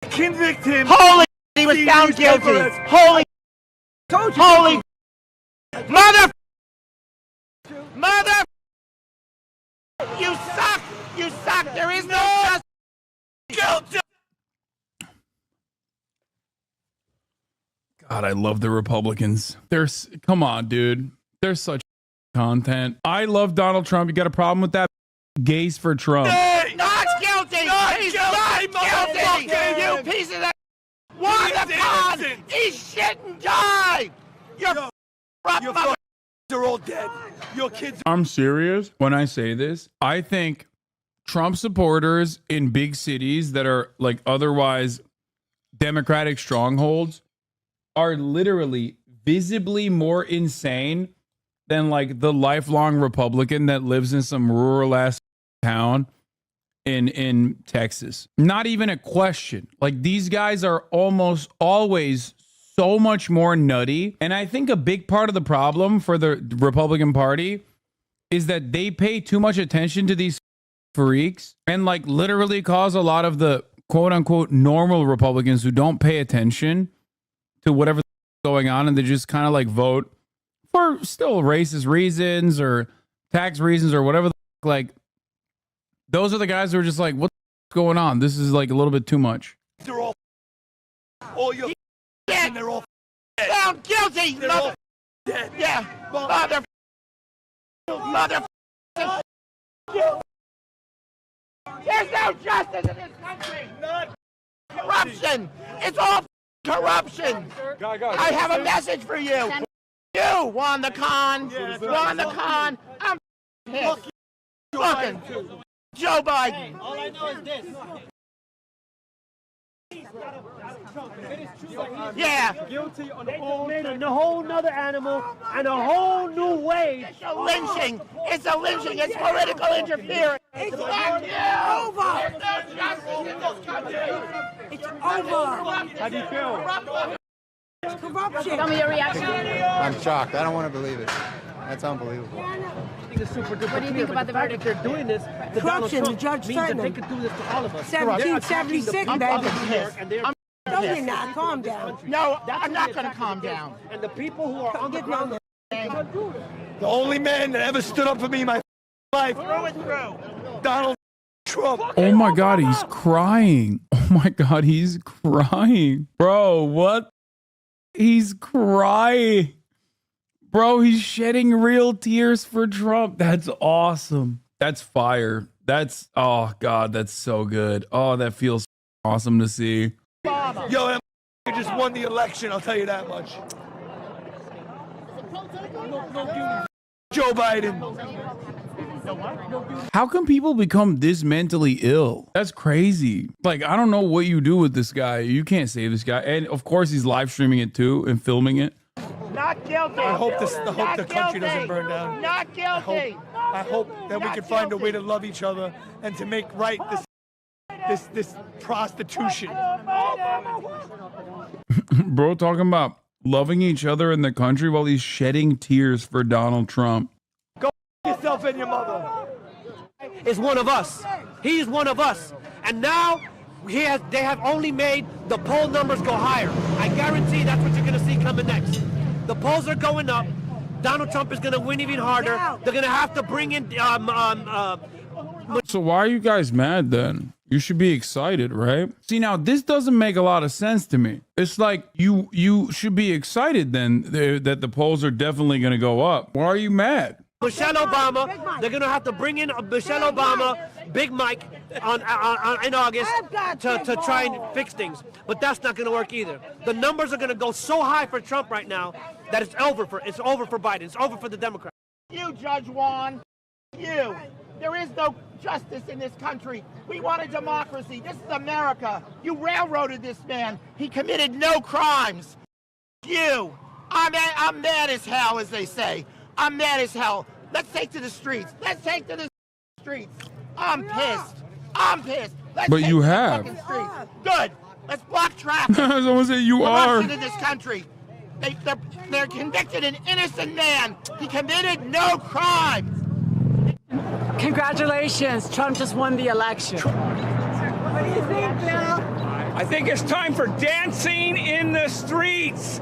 Convict him. Holy, he was found guilty. Holy, holy, mother, you suck. You suck. There is no justice. Guilty. God, I love the Republicans. Come on, dude. They're such content. I love Donald Trump. You got a problem with that? Gays for Trump. Hey, Not guilty. He's not guilty. You piece of that. Won the con. He's shit and died. Your f***ing are all dead. Your kids. I'm serious when I say this. I think Trump supporters in big cities that are like otherwise Democratic strongholds are literally visibly more insane than like the lifelong Republican that lives in some rural ass town in Texas. Not even a question. Like these guys are almost always so much more nutty. And I think a big part of the problem for the Republican Party is that they pay too much attention to these freaks and like literally cause a lot of the quote unquote normal Republicans who don't pay attention to whatever's going on and they just kind of like vote for still racist reasons or tax reasons or whatever. Like those are the guys who are just like, what's going on? This is like a little bit too much. They're all your and they're all found guilty. They're all dead. Yeah, mother. There's no justice in this country. Corruption. It's all corruption. I have a message for you. You won the con. Won the con. I'm pissed. Fucking Joe Biden. All I know is this. Yeah. Guilty on a whole nother animal and a whole new way. It's a lynching. It's a lynching. It's political interference. It's over. There's no justice in this country. It's over. How do you feel? Corruption. Tell me your reaction. I'm shocked. I don't want to believe it. That's unbelievable. I think it's super duper. What do you think about the verdict? They're doing this to Donald Corruption, Trump the judge means that threatened they him. could do this to all of us. 1776, baby. I'm No, you're not. Calm down. No, I'm not going to calm down. And the people who are on the ground. The only man that ever stood up for me in my life. Through and through. Donald Trump. Oh my God, he's crying. Oh my God, he's crying. Bro, what? He's crying. Bro, he's shedding real tears for Trump. That's awesome. That's fire. That's, oh God, that's so good. Oh, that feels awesome to see. Yo, that just won the election, I'll tell you that much. Joe Biden. How can people become this mentally ill? That's crazy. Like, I don't know what you do with this guy. You can't save this guy. And of course, he's live streaming it too and filming it. Not guilty. I hope the country doesn't burn down. Not guilty. I hope that we can find a way to love each other and to make right this prostitution. Bro, talking about loving each other in the country while he's shedding tears for Donald Trump. Go yourself and your mother. Is one of us. He's one of us. And now they have only made the poll numbers go higher. I guarantee that's what you're going to see coming next. The polls are going up. Donald Trump is going to win even harder. They're going to have to bring in So why are you guys mad then? You should be excited, right? See, now this doesn't make a lot of sense to me. It's like you should be excited then that the polls are definitely going to go up. Why are you mad? Michelle Obama. They're going to have to bring in Michelle Obama, Big Mike, in August to try and fix things. But that's not going to work either. The numbers are going to go so high for Trump right now that it's over for Biden. It's over for the Democrats. You, Judge Juan. You. There is no justice in this country. We want a democracy. This is America. You railroaded this man. He committed no crimes. You. I'm mad as hell, as they say. I'm mad as hell. Let's take to the streets. Let's take to the streets. I'm pissed. I'm pissed. Let's But take you to the have. fucking streets. Good. Let's block traffic. Someone said you are. Corruption in this country. They're convicted an innocent man. He committed no crime. Congratulations, Trump just won the election. What do you think, Bill? I think it's time for dancing in the streets.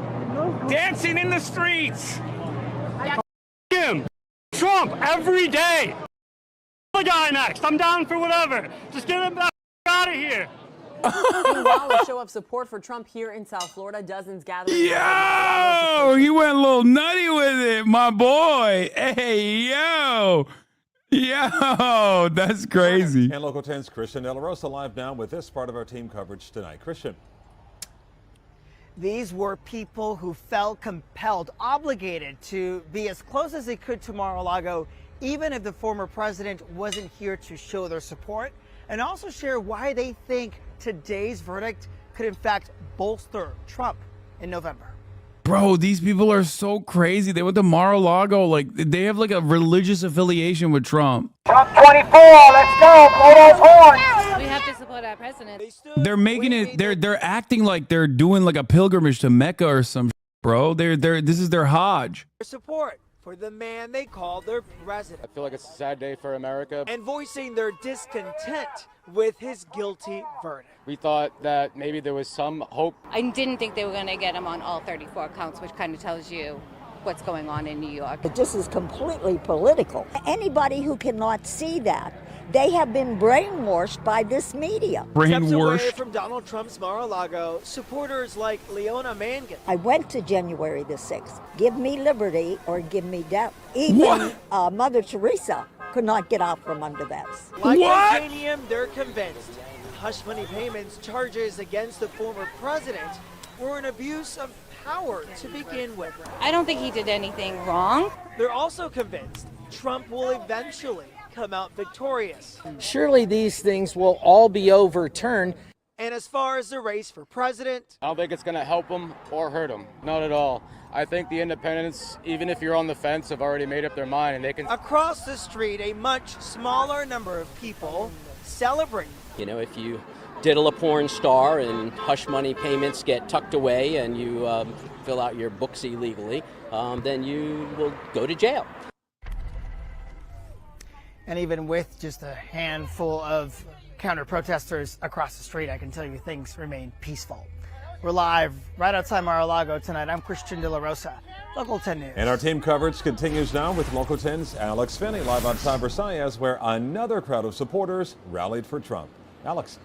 Dancing in the streets. Him. Trump every day. The guy next. I'm down for whatever. Just get him back out of here. Meanwhile, a show of support for Trump here in South Florida. Dozens gathered. Yo, he went a little nutty with it, my boy. Hey, yo. Yo, that's crazy. And Local 10's Christian De La Rosa live now with this part of our team coverage tonight. Christian. These were people who felt compelled, obligated to be as close as they could to Mar-a-Lago, even if the former president wasn't here to show their support, and also share why they think today's verdict could in fact bolster Trump in November. Bro, these people are so crazy. They went to Mar-a-Lago. Like, they have like a religious affiliation with Trump. Trump 24, let's go, blow those horns. We have to support our president. They're making it, they're acting like they're doing like a pilgrimage to Mecca or some bro. This is their Hajj. Support for the man they call their president. I feel like it's a sad day for America. And voicing their discontent with his guilty verdict. We thought that maybe there was some hope. I didn't think they were going to get him on all 34 counts, which kind of tells you what's going on in New York. But this is completely political. Anybody who cannot see that, they have been brainwashed by this media. Steps away from Donald Trump's Mar-a-Lago, supporters like Leona Mangan. I went to January the 6th. Give me liberty or give me death. Even Mother Teresa could not get out from under that. Like titanium, they're convinced hush money payments charges against the former president were an abuse of power to begin with. I don't think he did anything wrong. They're also convinced Trump will eventually come out victorious. Surely these things will all be overturned. And as far as the race for president, I don't think it's going to help him or hurt him. Not at all. I think the independents, even if you're on the fence, have already made up their mind and they can. Across the street, a much smaller number of people celebrate. You know, if you diddle a porn star and hush money payments get tucked away and you fill out your books illegally, then you will go to jail. And even with just a handful of counter-protesters across the street, I can tell you things remain peaceful. We're live right outside Mar-a-Lago tonight. I'm Christian De La Rosa, Local 10 News. And our team coverage continues now with Local 10's Alex Finney live outside Versailles, where another crowd of supporters rallied for Trump. Alex.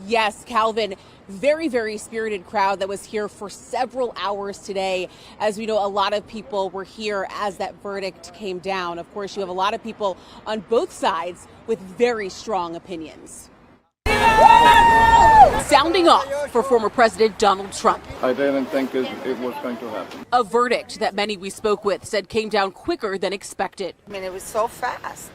Yes, Calvin, very, very spirited crowd that was here for several hours today. As we know, a lot of people were here as that verdict came down. Of course, you have a lot of people on both sides with very strong opinions. Sounding off for former President Donald Trump. I didn't think it was going to happen. A verdict that many we spoke with said came down quicker than expected. I mean, it was so fast.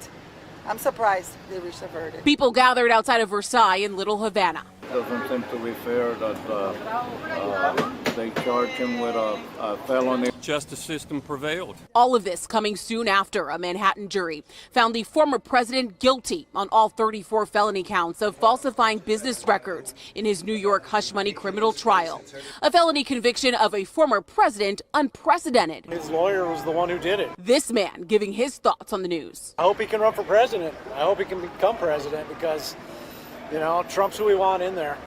I'm surprised they reached a verdict. People gathered outside of Versailles in Little Havana. It doesn't seem to be fair that they charge him with a felony. Justice system prevailed. All of this coming soon after a Manhattan jury found the former president guilty on all 34 felony counts of falsifying business records in his New York hush money criminal trial. A felony conviction of a former president unprecedented. His lawyer was the one who did it. This man giving his thoughts on the news. I hope he can run for president. I hope he can become president because, you know, Trump's who we want in there.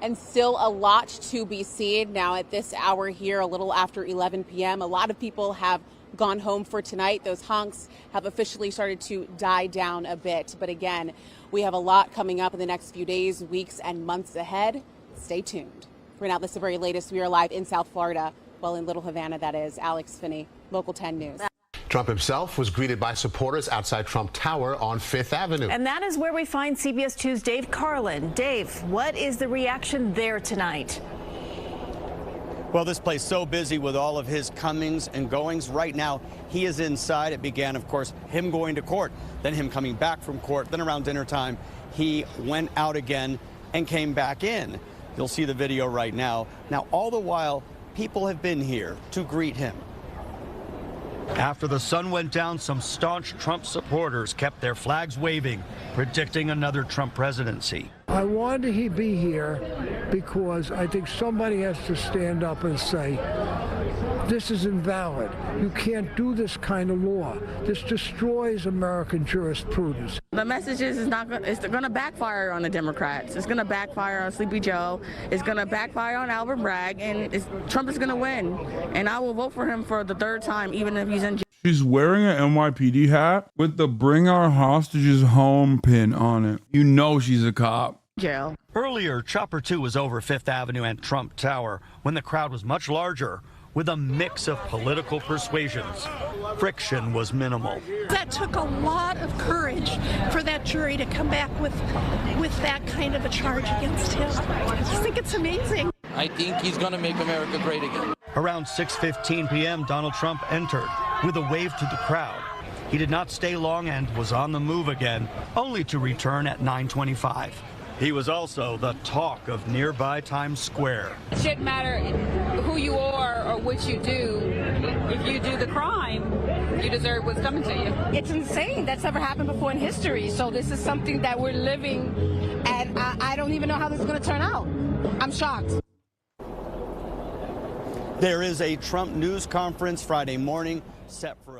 And still a lot to be seen now at this hour here, a little after 11 p.m. A lot of people have gone home for tonight. Those honks have officially started to die down a bit. But again, we have a lot coming up in the next few days, weeks, and months ahead. Stay tuned. For now, this is the very latest. We are live in South Florida, well, in Little Havana, that is. Alex Finney, Local 10 News. Trump himself was greeted by supporters outside Trump Tower on Fifth Avenue. And that is where we find CBS 2's Dave Carlin. Dave, what is the reaction there tonight? Well, this place so busy with all of his comings and goings. Right now, he is inside. It began, of course, him going to court, then him coming back from court. Then around dinner time, he went out again and came back in. You'll see the video right now. Now, all the while, people have been here to greet him. After the sun went down, some staunch Trump supporters kept their flags waving, predicting another Trump presidency. I wanted to be here because I think somebody has to stand up and say, This is invalid. You can't do this kind of law. This destroys American jurisprudence. The message is it's going to backfire on the Democrats. It's going to backfire on Sleepy Joe. It's going to backfire on Albert Bragg, and Trump is going to win. And I will vote for him for the third time, even if he's in jail. She's wearing an NYPD hat with the Bring Our Hostages Home pin on it. You know she's a cop. Jail. Earlier, Chopper 2 was over Fifth Avenue and Trump Tower when the crowd was much larger with a mix of political persuasions. Friction was minimal. That took a lot of courage for that jury to come back with that kind of a charge against him. I just think it's amazing. I think he's going to make America great again. Around 6:15 p.m., Donald Trump entered with a wave to the crowd. He did not stay long and was on the move again, only to return at 9:25. He was also the talk of nearby Times Square. It shouldn't matter who you are or what you do. If you do the crime, you deserve what's coming to you. It's insane. That's never happened before in history. So this is something that we're living, and I don't even know how this is going to turn out. I'm shocked. There is a Trump news conference Friday morning set for